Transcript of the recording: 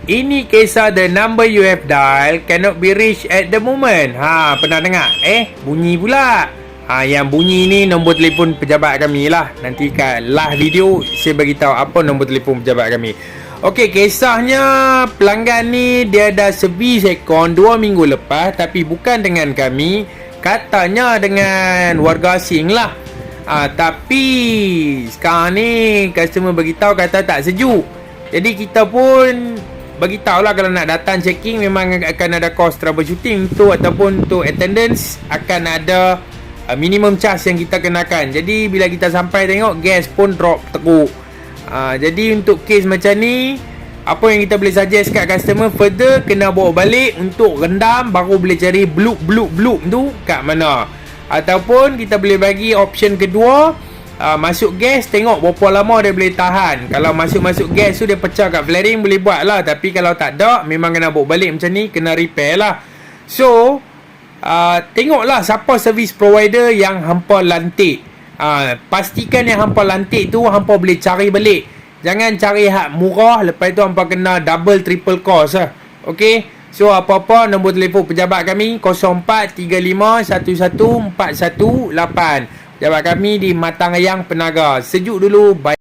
Ini kisah the number you have dialed cannot be reached at the moment. Pernah dengar? Bunyi pula. Yang bunyi ni nombor telefon pejabat kami lah. Nanti kat last video saya beritahu apa nombor telefon pejabat kami. Okey, kisahnya pelanggan ni dia dah servis aircon 2 minggu lepas, tapi bukan dengan kami, katanya dengan warga asing lah. Tapi sekarang ni customer beritahu kata tak sejuk. Jadi kita pun beritahu lah kalau nak datang checking memang akan ada cost troubleshooting tu, ataupun untuk attendance akan ada minimum charge yang kita kenakan. Jadi bila kita sampai tengok gas pun drop teruk. Jadi untuk case macam ni, apa yang kita boleh suggest kat customer, further kena bawa balik untuk rendam, baru boleh cari bluk tu kat mana. Ataupun kita boleh bagi option kedua, masuk gas, tengok berapa lama dia boleh tahan. Kalau masuk gas tu dia pecah kat flaring, boleh buat lah. Tapi kalau tak ada, memang kena bawa balik macam ni, kena repair lah. So tengoklah siapa service provider yang hampa lantik. Pastikan yang hampa lantik tu hampa boleh cari balik. Jangan cari hak murah, lepas tu hampa kena double triple cost lah. Okay, so apa-apa nombor telefon pejabat kami 0435111418. Pejabat kami di Matang Ayang Penaga. Sejuk dulu. Bye.